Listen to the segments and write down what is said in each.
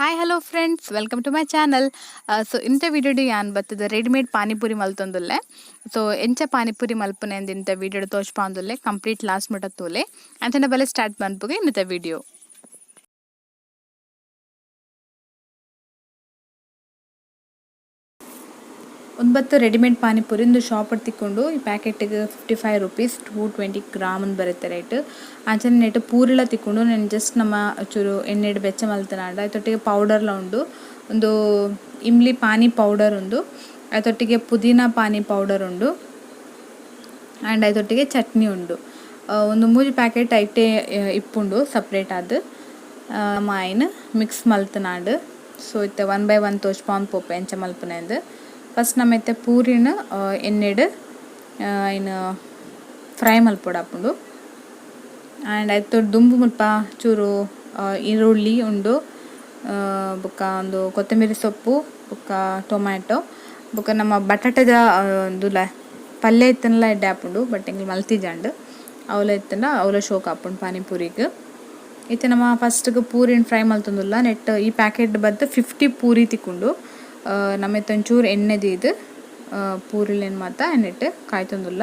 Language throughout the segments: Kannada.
Hi hello friends welcome to my channel. So ಇಂಥ ವಿಡಿಯೋಡು ಯಾನ್ ಬರ್ತದೆ ರೆಡಿಮೇಡ್ ಪಾನಿಪುರಿ ಮಲ್ತೊಂದುಲ್ಲೆ. ಸೊ ಎಂಚ ಪಾನಿಪುರಿ ಮಲ್ಪುನೆ ಅಂದ್ ಇಂಥ ವಿಡಿಯೋಡು ತೋಜ್ಪಾಂದುಲ್ಲೆ ಕಂಪ್ಲೀಟ್ ಲಾಸ್ಟ್ ಮಟ ತೂಲೆ ಅಂಚನೆ ಬಲೆ ಸ್ಟಾರ್ಟ್ ಮನ್ಪುಗೆ ಇನ್ನಿತ ವಿಡಿಯೋ. ಒಂಬತ್ತು ರೆಡಿಮೇಡ್ ಪಾನಿಪುರಿ ಒಂದು ಶಾಪ್ ತಿಕ್ಕೊಂಡು ಈ ಪ್ಯಾಕೆಟ್ಗೆ 55 ರೂಪೀಸ್ 220 ಗ್ರಾಮ್ ಅಂತ ಬರುತ್ತೆ ರೇಟ್. ಆಚೆ ನೆಟ್ ಪೂರಿಲ ತಿಕ್ಕೊಂಡು ನಾನು ಜಸ್ಟ್ ನಮ್ಮ ಚೂರು ಎಣ್ಣೆ ಬೆಚ್ಚ ಮಲ್ತನಾಡ ಅದೊಟ್ಟಿಗೆ ಪೌಡರ್ಲ ಉಂಡು ಒಂದು ಇಮ್ಲಿ ಪಾನಿ ಪೌಡರ್ ಉಂಡು ಅದೊಟ್ಟಿಗೆ ಪುದೀನ ಪಾನಿ ಪೌಡರ್ ಉಂಡು ಆ್ಯಂಡ್ ಅದೊಟ್ಟಿಗೆ ಚಟ್ನಿ ಉಂಡು. ಒಂದು 3 ಪ್ಯಾಕೆಟ್ ಐಟೆ ಇಪ್ಪುಂಡು ಸಪ್ರೇಟ್ ಅದು ಮಾಯಿನ ಮಿಕ್ಸ್ ಮಲ್ತನಾಡು. ಸೊ ಇತ್ತೆ 1 by 1 ತೋಜ್ಪಾನ್ ಪೋಪೆ ಎಂಚ ಮಲ್ಪನೆ ಅಂದು ಫಸ್ಟ್ ನಮ್ಮತ್ತೆ ಪೂರಿನ ಎಣ್ಣೆಡು ಇನ್ನು ಫ್ರೈ ಮಲ್ಪೊಡಾಪುಂಡು ಆ್ಯಂಡ್ ಆಯ್ತು ದುಂಬು ಮುಲ್ಪ ಚೂರು ಈರುಳ್ಳಿ ಉಂಡು ಬೊಕ್ಕ ಒಂದು ಕೊತ್ತಂಬರಿ ಸೊಪ್ಪು ಬೊಕ್ಕ ಟೊಮ್ಯಾಟೊ ಬೊಕ್ಕ ನಮ್ಮ ಬಟಾಟದ ಒಂದು ಪಲ್ಯ ಇತ್ತನಲ ಎಡ್ಡೆ ಹಾಪುಂಡು ಬಟ್ ಎಂಗ್ಲು ಮಲ್ತಿಜಾಂಡು ಅವಲ ಇತ್ತನ ಅವಲ ಶೋಕ್ ಹಾಪುಂಡು ಪಾನಿಪುರಿಗೆ. ಇತ್ತೆ ನಮ್ಮ ಫಸ್ಟ್ಗೆ ಪೂರಿನ ಫ್ರೈ ಮಲ್ತೊಂದುಲ್ಲ ನೆಟ್ ಈ ಪ್ಯಾಕೆಟ್ ಬದ್ದು 50 ಪೂರಿ ತಿಕ್ಕೊಂಡು ನಮ್ಮತ್ತೆ ಒಂಚೂರು ಎಣ್ಣೆ ದೀದು ಪೂರಿಲೇನು ಮಾತ ನೆಟ್ಟು ಕಾಯ್ತೊಂದುಲ್ಲ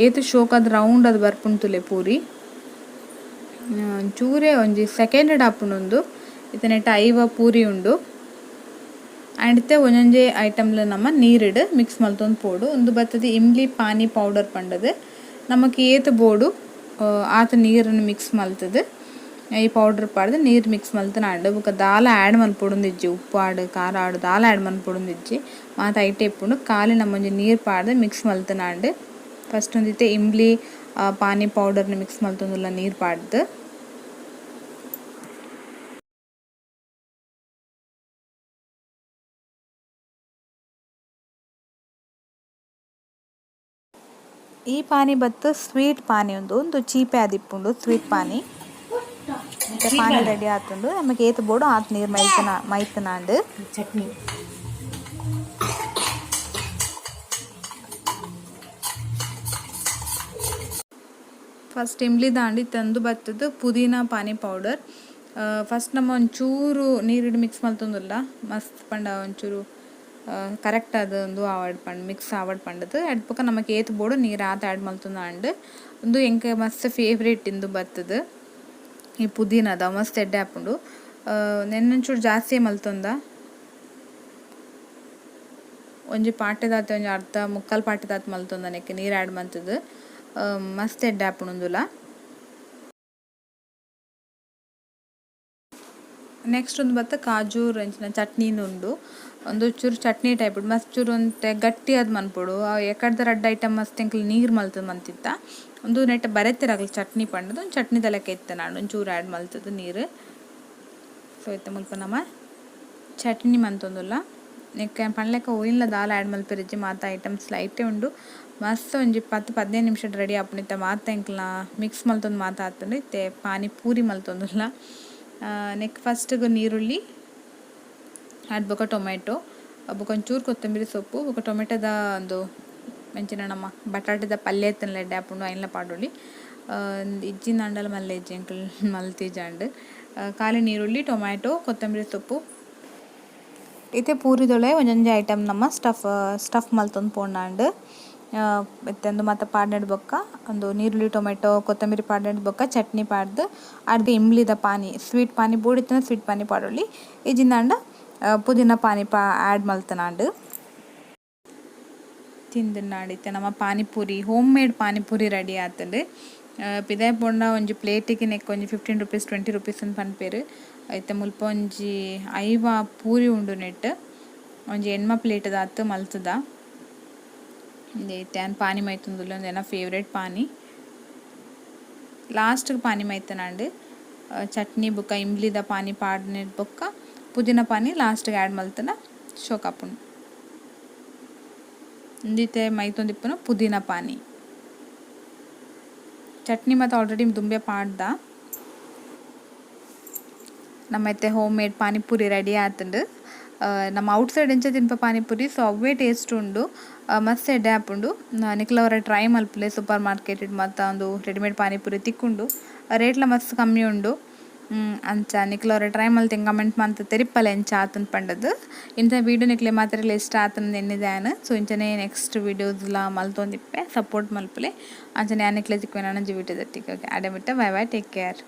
ಏತು ಶೋಕದ ರೌಂಡ್ ಅದು ಬರ್ಪುಂತುಲೆ ಪೂರಿ ಚೂರೇ ಒಂಜಿ ಸೆಕೆಂಡ್ ಹಾಪುಂಡು. ಇತ್ತೆ ನೆಟ್ಟು 5 ಪೂರಿ ಉಂಡು ಆ್ಯಂಡ್ ಇತ್ತೆ ಒಂಜೊಂಜೆ ಐಟಮ್ಲ ನಮ್ಮ ನೀರಿಡು ಮಿಕ್ಸ್ ಮಲ್ತೊಂದು ಪೋಡು ಒಂದು ಬರ್ತದೆ ಇಮ್ಲಿ ಪಾನಿ ಪೌಡರ್ ಪಂಡದು ನಮಕ್ ಏತು ಬೋಡು ಆತ ನೀರನ್ನು ಮಿಕ್ಸ್ ಮಲ್ತದು ಈ ಪೌಡರ್ ಪಾಡ್ದು ನೀರು ಮಿಕ್ಸ್ ಮಲ್ತನಾಡು ಬೊಕ ದಾಲ ಆ್ಯಡ್ ಮನ್ಪೊಡುಂದಿಜ್ಜಿ ಉಪ್ಪು ಆಡು ಖಾರ ಆಡು ದಾಲ ಆ್ಯಡ್ ಮನ್ಪೊಡುಂದಿಜ್ಜಿ ಮಾತ ಐಟೆ ಇಪ್ಪುಂಡು ಖಾಲಿ ನಮ್ಮೊಂಜಿ ನೀರು ಪಾಡ್ದು ಮಿಕ್ಸ್ ಮಲ್ತನಾಡು. ಫಸ್ಟ್ ಒಂದಿತ್ತೆ ಇಂಬ್ಲಿ ಪಾನಿ ಪೌಡರ್ನ ಮಿಕ್ಸ್ ಮಲ್ತೊಂದುಲ್ಲ ನೀರು ಪಾಡ್ದು ಈ ಪಾನಿ ಬತ್ತು ಸ್ವೀಟ್ ಪಾನಿ ಒಂದು ಚೀಪೆ ಆದಿಪ್ಪುಂಡು ಸ್ವೀಟ್ ಪಾನಿ ಪಾನಿ ರೆಡಿ ಆತುಂಡು ನಮಗೆ ಏತು ಬೋಡು ಆತ್ ನೀರು ಮೈತನಾಂಡು ಚಟ್ನಿ ಫಸ್ಟ್ ಇಂಬ್ಲಿ ದಾಂಡಿ ತಂದು ಬತ್ತದು ಪುದೀನ ಪಾನಿ ಪೌಡರ್ ಫಸ್ಟ್ ನಮ್ಮ ಒಂಚೂರು ನೀರಿಡು ಮಿಕ್ಸ್ ಮಲ್ತೊಂದುಲ್ಲ ಮಸ್ತ್ ಪಂಡ ಒಂಚೂರು ಕರೆಕ್ಟ್ ಅದೊಂದು ಆವಡ್ ಪಂಡ್ ಮಿಕ್ಸ್ ಆವಡ್ ಪಂಡದು ಅಡ್ಪಕ್ಕ ನಮಗೆ ಏತು ಬೋಡು ನೀರು ಆತ ಆ್ಯಡ್ ಮಲ್ತೊಂದಾಂಡು ಒಂದು ಎಂಕ ಮಸ್ತ್ ಫೇವ್ರೇಟ್ ಇಂದು ಬತ್ತದು ಈ ಪುದೀನದ ಮಸ್ತ್ ಎಡ್ಡೆ ಹಾಪುಂಡು ನೆನ್ನೊಂಚೂರು ಜಾಸ್ತಿ ಮಲ್ತೊಂದ ಒಂಜಿ ಪಾಟೆದಾತ ಒಂಜಿ ಅರ್ಧ ಮುಕ್ಕಾಲು ಪಾಟೆದಾತ ಮಲ್ತೊಂದ ನೆಕ್ಕೆ ನೀರು ಆ್ಯಡ್ ಮಲ್ತದು ಮಸ್ತ್ ಎಡ್ಡೆ ಹಾಪುಂಡುಂದುಲ. ನೆಕ್ಸ್ಟ್ ಒಂದು ಬತ್ತ ಕಾಜು ರಂಚಿನ ಚಟ್ನಿನ ಉಂಡು ಒಂದು ಚೂರು ಚಟ್ನಿ ಟೈಪ್ ಉಂಡು ಮಸ್ತ್ ಚೂರು ಒಂತೆ ಗಟ್ಟಿ ಅದು ಮನ್ಪೊಡು ಎಕಡ್ದ ರಡ್ಡ ಐಟಮ್ ಮಸ್ತ್ ಎಂಕ್ಲು ನೀರು ಮಲ್ತದ ಮಂತಿತ್ತ ಒಂದು ನೆಟ್ಟ ಬರೆತಿರಾಗಲಿ ಚಟ್ನಿ ಪಂಡದು ಒಂದು ಚಟ್ನಿ ತಲೆಕೆ ಇತ್ತೆ ನಾನು ಒಂಚೂರು ಆ್ಯಡ್ ಮಲ್ತದು ನೀರು. ಸೊ ಇತ್ತೆ ಮುಲ್ಪ ನಮ್ಮ ಚಟ್ನಿ ಮಂತೊಂದುಲ್ಲ ನೆಕ್ಕ ಪಣ್ಲೆಕ್ಕ ಒಯ್ಲ ದಾಲ ಆ್ಯಡ್ ಮಲ್ಪೆರಿಜ್ಜಿ ಮಾತ ಐಟಮ್ಸ್ ಲೈಟೇ ಉಂಡು ಮಸ್ತ್ ಒಂಜಿ 10-15 ನಿಮಿಷ ರೆಡಿ ಆಪುಂಡು ಇತ್ತೆ ಮಾತ ಎಂಕ್ಲ ಮಿಕ್ಸ್ ಮಲ್ತೊಂದು ಮಾತ ಆತುಂಡು ಇತ್ತೆ ಪಾನಿ ಪೂರಿ ಮಲ್ತೊಂದುಲ್ಲ. ನೆಕ್ ಫಸ್ಟ್ಗೆ ನೀರುಳ್ಳಿ ಆ್ಯಡ್ ಬೊಕ ಟೊಮೆಟೊ ಬೊಕ ಒಂಚೂರು ಕೊತ್ತಂಬರಿ ಸೊಪ್ಪು ಬೊಕ ಟೊಮೆಟೊದ ಒಂದು ಮೆಂಚಿನ ನಮ್ಮ ಬಟಾಟದ ಪಲ್ಯ ಇತ್ತನಲ ಎಡ್ಡೆ ಹಾಪುಂಡು ಐನ್ಲ ಪಾಡೊಲಿ ಇಜ್ಜಿನ ಅಂಡಲ ಮಲ್ಲೆ ಇಜ್ಜಿ ಎಂಕಲ್ ಮಲ್ತಿಜಾಂಡು ಖಾಲಿ ನೀರುಳ್ಳಿ ಟೊಮ್ಯಾಟೊ ಕೊತ್ತಂಬರಿ ಸೊಪ್ಪು ಇತ್ತೆ ಪೂರಿದೊಳೆ ಒಂಜೊಂಜಿ ಐಟಮ್ ನಮ್ಮ ಸ್ಟಫ್ ಮಲ್ತೊಂದು ಪೋಂಡಾಂಡು ಮತ್ತೆ ಒಂದು ಮಾತ ಪಾಡ್ನೆಡ್ ಬೊಕ್ಕ ಒಂದು ನೀರುಳ್ಳಿ ಟೊಮೆಟೊ ಕೊತ್ತಂಬರಿ ಪಾಡ್ನೆಡ್ ಬೊಕ್ಕ ಚಟ್ನಿ ಪಾಡ್ದು ಅಡ್ಗೆ ಇಂಬ್ಲಿದ ಪಾನಿ ಸ್ವೀಟ್ ಪಾನಿ ಬೋಡಿತ್ತನ ಸ್ವೀಟ್ ಪಾನಿ ಪಾಡೊಲಿ ಇಜ್ಜಿಂದಾಂಡ ಪುದೀನ ಪಾನಿ ಆ್ಯಡ್ ಮಲ್ತನಾಂಡು ತಿಂದುನಾಡಿತ್ತೆ ನಮ್ಮ panipuri home made panipuri ready ಆತುಂಡು. ಪಿದಾಯ ಪೋಂಡ ಒಂಜಿ ಪ್ಲೇಟಿಗೆ ನೆಕ್ ಒಂಜಿ 15 ರೂಪೀಸ್ 20 ರೂಪೀಸ್ ಅಂತ ಪನ್ಪೇರು ಐತೆ ಮುಲ್ಪ ಒಂಜಿ 5 ಪೂರಿ ಉಂಡು ನೆಟ್ ಒಂಜಿ ಎಣ್ಮ ಪ್ಲೇಟದ ಆತು ಮಲ್ತದ ಐತೆ ಅನ್ ಪಾನಿ ಮೈತುಂದುಲ್ಲ ಒಂದು ಏನ ಫೇವ್ರೇಟ್ ಪಾನಿ ಲಾಸ್ಟ್ಗೆ ಪಾನಿ ಮೈತನಾಂಡು ಚಟ್ನಿ ಬೊಕ್ಕ ಇಂಬ್ಲಿದ ಪಾನಿ ಪಾಡ್ನೆಡ್ ಬೊಕ್ಕ ಪುದೀನ ಪಾನಿ ಲಾಸ್ಟ್ಗೆ ಆ್ಯಡ್ ಮಲ್ತನ ಶೋಕಾಪುಂಡು ಇಂದಿತ್ತೆ ಮೈತೊಂದಿಪ್ಪುನ ಪುದೀನ ಪಾನಿ ಚಟ್ನಿ ಮತ್ತು ಆಲ್ರೆಡಿ ದುಂಬೆ ಪಾಡ್ದ ನಮ್ಮತ್ತೆ ಹೋಮ್ ಮೇಡ್ ಪಾನಿಪುರಿ ರೆಡಿ ಆತುಂಡು. ನಮ್ಮ ಔಟ್ಸೈಡ್ ಎಂಚ ತಿನ್ಪ ಪಾನಿಪುರಿ ಸೊ ಅವೇ ಟೇಸ್ಟ್ ಉಂಡು ಮಸ್ತ್ ಎಡ್ಡೆ ಆಪುಂಡು ನಿಕ್ಲವರ ಟ್ರೈ ಮಲ್ಪುಲೆ ಸೂಪರ್ ಮಾರ್ಕೆಟ್ ಮತ್ತು ಒಂದು ರೆಡಿಮೇಡ್ ಪಾನಿಪುರಿ ತಿಕ್ಕೊಂಡು ರೇಟ್ಲ ಮಸ್ತ್ ಕಮ್ಮಿ ಉಂಡು ಅಂಚ ನಿಕ್ಲವ್ರೆ ಟ್ರೈ ಮಲ್ತಿಂಗ್ ಕಮೆಂಟ್ ಮಂತ್ ತೆರಿಪ್ಪಲ್ಲ ಎಂಚ ಆತನ್ ಪಂಡದು ಇಂಥ ವೀಡಿಯೋ ನಿಕ್ಲೆ ಮಾತ್ರ ಇಷ್ಟ ಆತನ ಎನ್ನಿದಾನ ಸೊ ಇಂಚನೆ ನೆಕ್ಸ್ಟ್ ವೀಡಿಯೋಸ್ಲ ಮಲ್ತೊಂದಿಪ್ಪೆ ಸಪೋರ್ಟ್ ಮಲ್ಪಲೆ ಅಂಚನೆ ಆನಿಕ್ಲೆ ತಿಕ್ವೆ ನನಂಜಿ ವೀಡಿಯೋ ದಟ್ಟಿಗೆ ಅಡೆ ಬಿಟ್ಟ ಬೈ ಬೈ ಟೇಕ್ ಕೇರ್.